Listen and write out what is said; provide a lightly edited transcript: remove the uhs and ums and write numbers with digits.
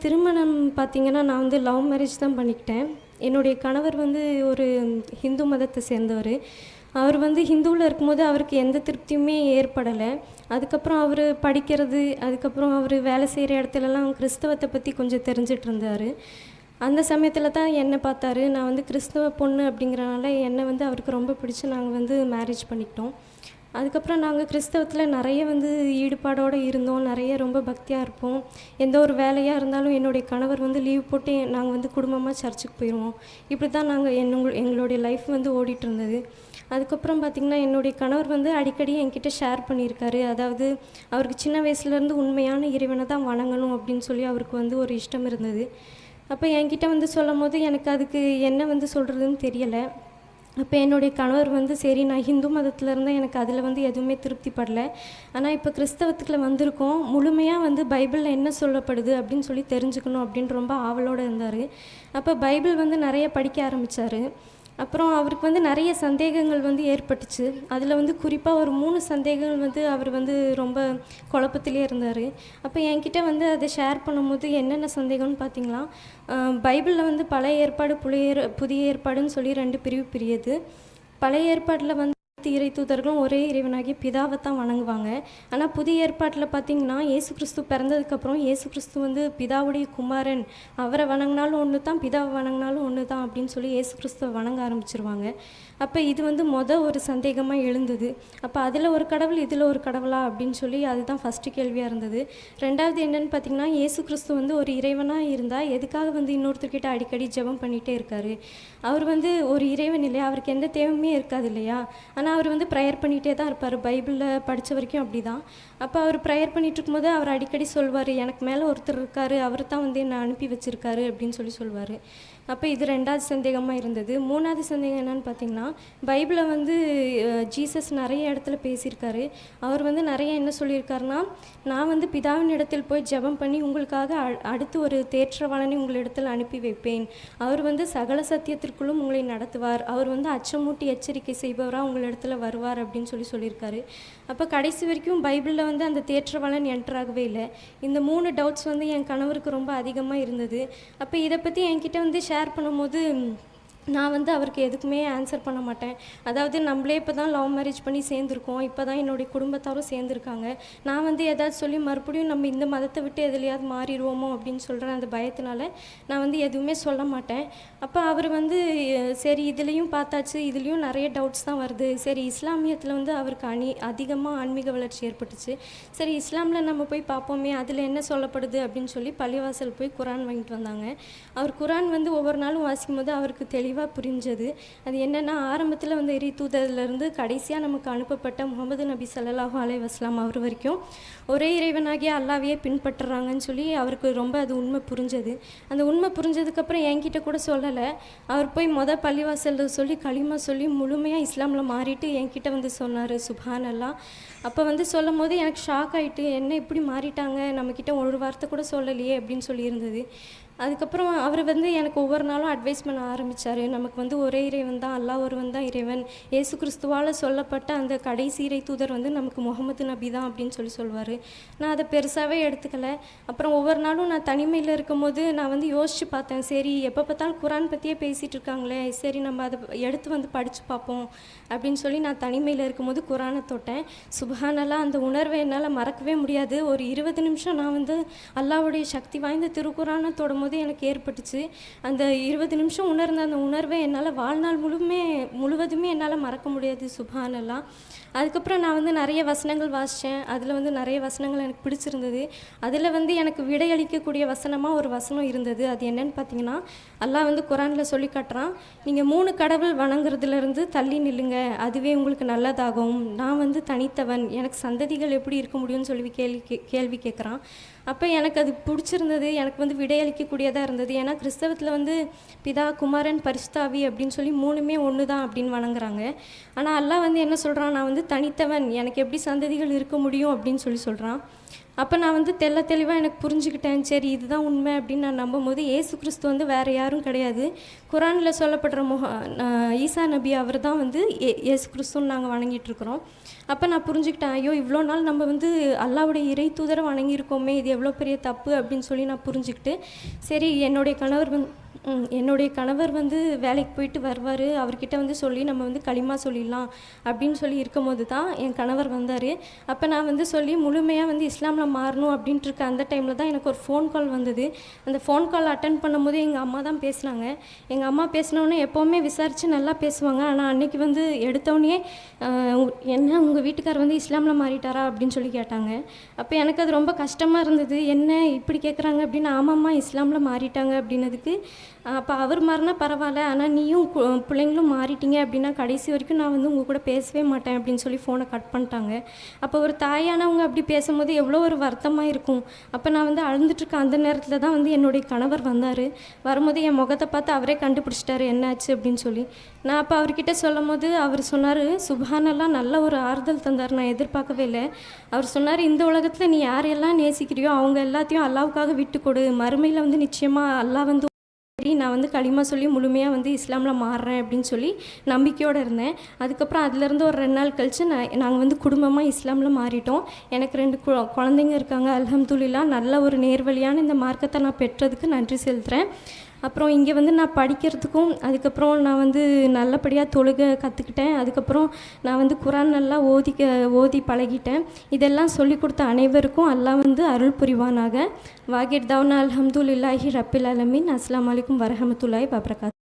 திருமணம் பார்த்தீங்கன்னா, நான் வந்து லவ் மேரேஜ் தான் பண்ணிக்கிட்டேன். என்னுடைய கணவர் வந்து ஒரு ஹிந்து மதத்தை சேர்ந்தவர். அவர் வந்து ஹிந்துவில் இருக்கும்போது அவருக்கு எந்த திருப்தியுமே ஏற்படலை. அதுக்கப்புறம் அவர் படிக்கிறது, அதுக்கப்புறம் அவர் வேலை செய்கிற இடத்துலலாம் கிறிஸ்தவத்தை பற்றி கொஞ்சம் தெரிஞ்சிட்டு இருந்தார். அந்த சமயத்தில் தான் என்னை பார்த்தாரு. நான் வந்து கிறிஸ்தவ பொண்ணு அப்படிங்கிறனால என்னை வந்து அவருக்கு ரொம்ப பிடிச்சி நாங்கள் வந்து மேரேஜ் பண்ணிக்கிட்டோம். அதுக்கப்புறம் நாங்கள் கிறிஸ்தவத்தில் நிறைய வந்து ஈடுபாடோடு இருந்தோம். நிறைய ரொம்ப பக்தியாக இருப்போம். எந்த ஒரு வேலையாக இருந்தாலும் என்னுடைய கணவர் வந்து லீவ் போட்டு நாங்கள் வந்து குடும்பமாக சர்ச்சுக்கு போயிடுவோம். இப்படி தான் நாங்கள் எங்களுடைய லைஃப் வந்து ஓடிட்டு இருந்தது. அதுக்கப்புறம் பார்த்திங்கன்னா, என்னுடைய கணவர் வந்து அடிக்கடி என்கிட்ட ஷேர் பண்ணியிருக்காரு. அதாவது அவருக்கு சின்ன வயசுலேருந்து உண்மையான இறைவனை தான் வணங்கணும் அப்படின்னு சொல்லி அவருக்கு வந்து ஒரு இஷ்டம் இருந்தது. அப்போ என்கிட்ட வந்து சொல்லும் போது எனக்கு அதுக்கு என்ன வந்து சொல்கிறதுன்னு தெரியலை. அப்போ என்னுடைய கணவர் வந்து சரி, நான் ஹிந்து மதத்தில் இருந்தால் எனக்கு அதில் வந்து எதுவுமே திருப்தி படலை. ஆனால் இப்போ கிறிஸ்தவத்துக்குள்ள வந்திருக்கோம், முழுமையாக வந்து பைபிளில் என்ன சொல்லப்படுது அப்படின்னு சொல்லி தெரிஞ்சுக்கணும் அப்படின்னு ரொம்ப ஆவலோடு இருந்தார். அப்போ பைபிள் வந்து நிறைய படிக்க ஆரம்பித்தார். அப்புறம் அவருக்கு வந்து நிறைய சந்தேகங்கள் வந்து ஏற்பட்டுச்சு. அதில் வந்து குறிப்பாக ஒரு 3 சந்தேகங்கள் வந்து அவர் வந்து ரொம்ப குழப்பத்திலே இருந்தார். அப்போ என்கிட்ட வந்து அதை ஷேர் பண்ணும்போது என்னென்ன சந்தேகம்னு பார்த்தீங்களா, பைபிளில் வந்து பழைய ஏற்பாடு புதிய ஏற்பாடுன்னு சொல்லி 2 பிரிவு பிரியுது. பழைய ஏற்பாட்டில் வந்து இறை தூதர்களும் ஒரே இறைவனாகிய பிதாவை தான் வணங்குவாங்க. ஆனால் புதிய ஏற்பாட்டில் பார்த்திங்கன்னா, இயேசு கிறிஸ்து பிறந்ததுக்கப்புறம் இயேசு கிறிஸ்து வந்து பிதாவுடைய குமாரன், அவரை வணங்கினாலும் ஒன்று தான், பிதாவை வணங்கினாலும் ஒன்று தான் அப்படின்னு சொல்லி இயேசு கிறிஸ்துவை வணங்க ஆரம்பிச்சிருவாங்க. அப்போ இது வந்து ஒரு சந்தேகமாக எழுந்தது. அப்போ அதில் ஒரு கடவுள், இதில் ஒரு கடவுளா அப்படின்னு சொல்லி அதுதான் ஃபஸ்ட்டு கேள்வியாக இருந்தது. ரெண்டாவது என்னென்னு பார்த்திங்கன்னா, இயேசு கிறிஸ்து வந்து ஒரு இறைவனாக இருந்தால் எதுக்காக வந்து இன்னொருத்தர்கிட்ட அடிக்கடி ஜெபம் பண்ணிகிட்டே இருக்கார்? அவர் வந்து ஒரு இறைவன் இல்லையா, அவருக்கு எந்த தேவையுமே இருக்காது இல்லையா? ஆனால் அவர் வந்து ப்ரேயர் பண்ணிகிட்டே தான் இருப்பார். பைபிளில் படித்த வரைக்கும் அப்படி தான். அப்போ அவர் ப்ரேயர் பண்ணிகிட்டு இருக்கும்போது அவர் அடிக்கடி சொல்வார், எனக்கு மேலே ஒருத்தர் இருக்கார், அவர் தான் வந்து என்னை அனுப்பி வச்சுருக்காரு அப்படின்னு சொல்லி சொல்வார். அப்போ இது 2வது சந்தேகமாக இருந்தது. 3வது சந்தேகம் என்னென்னு பார்த்தீங்கன்னா, பைபிளில் வந்து ஜீசஸ் நிறைய இடத்துல பேசியிருக்காரு. அவர் வந்து நிறைய என்ன சொல்லியிருக்காருன்னா, நான் வந்து பிதாவின் இடத்தில் போய் ஜெபம் பண்ணி உங்களுக்காக அடுத்து ஒரு தேற்றவாளனை உங்களிடத்தில் அனுப்பி வைப்பேன். அவர் வந்து சகல சத்தியத்திற்குள்ளும் உங்களை நடத்துவார். அவர் வந்து அச்சமூட்டி எச்சரிக்கை செய்பவராக உங்களிடத்தில் வருவார் அப்படின்னு சொல்லியிருக்காரு. அப்போ கடைசி வரைக்கும் பைபிளில் வந்து அந்த தேற்றவாளன் என்ட்ராகவே இல்லை. இந்த 3 டவுட்ஸ் வந்து என் கணவருக்கு ரொம்ப அதிகமாக இருந்தது. அப்போ இதை பற்றி என்கிட்ட வந்து ஷேர் பண்ணும்போது நான் வந்து அவருக்கு எதுக்குமே ஆன்சர் பண்ண மாட்டேன். அதாவது நம்மளே இப்போ தான் லவ் மேரேஜ் பண்ணி சேர்ந்துருக்கோம், இப்போ தான் என்னுடைய குடும்பத்தாரும் சேர்ந்துருக்காங்க. நான் வந்து ஏதாவது சொல்லி மறுபடியும் நம்ம இந்த மதத்தை விட்டு எதுலையாவது மாறிடுவோமோ அப்படின்னு சொல்கிற அந்த பயத்தினால நான் வந்து எதுவுமே சொல்ல மாட்டேன். அப்போ அவர் வந்து சரி, இதுலேயும் பார்த்தாச்சு, இதுலேயும் நிறைய டவுட்ஸ் தான் வருது. சரி, இஸ்லாமியத்தில் வந்து அவருக்கு அதிகமாக ஆன்மீக வளர்ச்சி ஏற்பட்டுச்சு. சரி, இஸ்லாமில் நம்ம போய் பார்ப்போமே, அதில் என்ன சொல்லப்படுது அப்படின்னு சொல்லி பள்ளிவாசல் போய் குரான் வாங்கிட்டு வந்தாங்க. அவர் குரான் வந்து ஒவ்வொரு நாளும் வாசிக்கும் போது அவருக்கு தெளிவாக புரிஞ்சது. அது என்னென்னா, ஆரம்பத்தில் வந்து இறை தூதர்லேருந்து கடைசியாக நமக்கு அனுப்பப்பட்ட முகமது நபி ஸல்லல்லாஹு அலைஹி வஸல்லம் அவர் வரைக்கும் ஒரே இறைவனாகிய அல்லாஹ்வையே பின்பற்றுறாங்கன்னு சொல்லி அவருக்கு ரொம்ப அது உண்மை புரிஞ்சது. அந்த உண்மை புரிஞ்சதுக்கப்புறம் என்கிட்ட கூட சொல்லலை. அவர் போய் பள்ளிவாசலில் சொல்லி களிமா சொல்லி முழுமையாக இஸ்லாமில் மாறிட்டு என்கிட்ட வந்து சொன்னார், சுப்ஹான் அல்லாஹ். அப்போ வந்து சொல்லும் போது எனக்கு ஷாக் ஆகிட்டு, என்ன இப்படி மாறிட்டாங்க, நம்மக்கிட்ட ஒரு வார்த்தை கூட சொல்லலையே அப்படின்னு சொல்லியிருந்தது. அதுக்கப்புறம் அவர் வந்து எனக்கு ஒவ்வொரு நாளும் அட்வைஸ் பண்ண ஆரம்பித்தார். நமக்கு வந்து ஒரே இறைவன் தான், அல்லாஹ் ஒருவன் தான் இறைவன். இயேசு கிறிஸ்துவால் சொல்லப்பட்ட அந்த கடைசி இறை தூதர் வந்து நமக்கு முகமது நபி தான் அப்படின்னு சொல்வார். நான் அதை பெருசாகவே எடுத்துக்கலை. அப்புறம் ஒவ்வொரு நாளும் நான் தனிமையில் இருக்கும்போது நான் வந்து யோசித்து பார்த்தேன், சரி எப்போ பார்த்தாலும் குரான் பற்றியே பேசிகிட்டு இருக்காங்களே, சரி நம்ம அதை எடுத்து வந்து படித்து பார்ப்போம் அப்படின்னு சொல்லி நான் தனிமையில் இருக்கும்போது குரானை தொட்டேன். சுப்ஹானல்லாஹ், அந்த உணர்வை என்னால் மறக்கவே முடியாது. ஒரு 20 நிமிஷம் நான் வந்து அல்லாஹ்வுடைய சக்தி வாய்ந்த திருக்குரானை தொடும்போது எனக்கு ஏற்பட்டுச்சு. அந்த 20 நிமிஷம் உணர்ந்த அந்த உணர்வை என்னால் வாழ்நாள் முழுவதுமே என்னால் மறக்க முடியாது. சுப்ஹானல்லாஹ். அதுக்கப்புறம் நான் வந்து நிறைய வசனங்கள் வாசித்தேன். அதில் வந்து நிறைய வசனங்கள் எனக்கு பிடிச்சிருந்தது. அதில் வந்து எனக்கு விடையளிக்கக்கூடிய வசனமாக ஒரு வசனம் இருந்தது. அது என்னன்னு பார்த்தீங்கன்னா, அல்லாஹ் வந்து குரானில் சொல்லி காட்டுறான், நீங்கள் 3 கடவுள் வணங்குறதுலேருந்து தள்ளி நில்லுங்க, அதுவே உங்களுக்கு நல்லதாகும். நான் வந்து தனித்தவன், எனக்கு சந்ததிகள் எப்படி இருக்க முடியும்னு சொல்லி கேள்வி கேட்குறான். அப்போ எனக்கு அது பிடிச்சிருந்தது. எனக்கு வந்து விடையளிக்கக்கூடியதாக இருந்தது. ஏன்னா கிறிஸ்தவத்தில் வந்து பிதா, குமாரன், பரிசுத்த ஆவி அப்படின்னு சொல்லி 3மே ஒன்று தான் அப்படின்னு வணங்குறாங்க. ஆனால் அல்லாஹ் வந்து என்ன சொல்கிறான், நான் வந்து தனித்தவன், எனக்கு எப்படி சந்ததிகள் இருக்க முடியும் அப்படின்னு சொல்கிறான். அப்போ நான் வந்து தெளிவாக எனக்கு புரிஞ்சுக்கிட்டேன். சரி இதுதான் உண்மை அப்படின்னு நான் நம்பும்போது, இயேசு கிறிஸ்து வந்து வேறு யாரும் கிடையாது. குரானில் சொல்லப்படுற ஈசா நபி அவர் தான் வந்து இயேசு கிறிஸ்துன்னு நாங்கள் வணங்கிட்டுருக்குறோம். அப்போ நான் புரிஞ்சுக்கிட்டேன், ஐயோ இவ்வளோ நாள் நம்ம வந்து அல்லாவுடைய இறை தூதரை வணங்கியிருக்கோமே, இது எவ்வளோ பெரிய தப்பு அப்படின்னு சொல்லி நான் புரிஞ்சுக்கிட்டு, சரி என்னுடைய கணவர் வந்து வேலைக்கு போயிட்டு வருவார், அவர்கிட்ட வந்து சொல்லி நம்ம வந்து களிமா சொல்லிடலாம் அப்படின்னு சொல்லி இருக்கும்போது தான் என் கணவர் வந்தார். அப்போ நான் வந்து சொல்லி முழுமையாக வந்து இஸ்லாமில் மாறணும் அப்படின்ட்டு இருக்க அந்த டைமில் தான் எனக்கு ஒரு ஃபோன் கால் வந்தது. அந்த ஃபோன் கால் அட்டன் பண்ணும்போது எங்கள் அம்மா தான் பேசினாங்க. எங்கள் அம்மா பேசினோன்னே எப்போவுமே விசாரித்து நல்லா பேசுவாங்க. ஆனால் அன்றைக்கி வந்து எடுத்தோடனே என்ன உங்கள் வீட்டுக்கார் வந்து இஸ்லாமில் மாறிட்டாரா அப்படின்னு சொல்லி கேட்டாங்க. அப்போ எனக்கு அது ரொம்ப கஷ்டமாக இருந்தது. என்ன இப்படி கேட்குறாங்க அப்படின்னு. ஆமாம்மா இஸ்லாமில் மாறிட்டாங்க அப்படின்னதுக்கு, அப்போ அவர் மாறினா பரவாயில்ல, ஆனால் நீயும் பிள்ளைங்களும் மாறிட்டீங்க அப்படின்னா கடைசி வரைக்கும் நான் வந்து உங்கள் கூட பேசவே மாட்டேன் அப்படின்னு சொல்லி ஃபோனை கட் பண்ணிட்டாங்க. அப்போ ஒரு தாயானவங்க அப்படி பேசும்போது எவ்வளோ ஒரு வருத்தமாக இருக்கும். அப்போ நான் வந்து அழுந்துட்டுருக்க அந்த நேரத்தில் தான் வந்து என்னுடைய கணவர் வந்தார். வரும்போது என் முகத்தை பார்த்து அவரே கண்டுபிடிச்சிட்டாரு என்னாச்சு அப்படின்னு சொல்லி. நான் அப்போ அவர்கிட்ட சொல்லும் போது அவர் சொன்னார், சுப்ஹானல்லாஹ், நல்ல ஒரு ஆறுதல் தந்தார். நான் எதிர்பார்க்கவே இல்லை. அவர் சொன்னார், இந்த உலகத்தில் நீ யாரையெல்லாம் நேசிக்கிறியோ அவங்க எல்லாத்தையும் அல்லாவுக்காக விட்டு கொடு, மறுமையில் வந்து நிச்சயமாக அல்லாஹ் வந்து சரி நான் வந்து களிமா சொல்லி முழுமையாக வந்து இஸ்லாமில் மாறுறேன் அப்படின்னு சொல்லி நம்பிக்கையோடு இருந்தேன். அதுக்கப்புறம் அதுலேருந்து ஒரு 2 நாள் கழித்து நாங்கள் வந்து குடும்பமாக இஸ்லாமில் மாறிட்டோம். எனக்கு 2 குழந்தைங்க இருக்காங்க. அல்ஹம்துலில்லாஹ், நல்ல ஒரு நேர்வழியான இந்த மார்க்கத்தை நான் பெற்றதுக்கு நன்றி செலுத்துகிறேன். அப்புறம் இங்கே வந்து நான் படிக்கிறதுக்கும், அதுக்கப்புறம் நான் வந்து நல்லபடியாக தொழுகை கற்றுக்கிட்டேன். அதுக்கப்புறம் நான் வந்து குரான் நல்லா ஓதி பழகிட்டேன். இதெல்லாம் சொல்லிக் கொடுத்த அனைவருக்கும் அல்லாஹ் வந்து அருள் புரிவானாக. வாகிர் தவ்னா அல்ஹம்துலில்லாஹி ரப்பில் ஆலமீன். அஸ்ஸலாமு அலைக்கும் வரஹமத்துல்லாஹி வபரகாத்துஹு.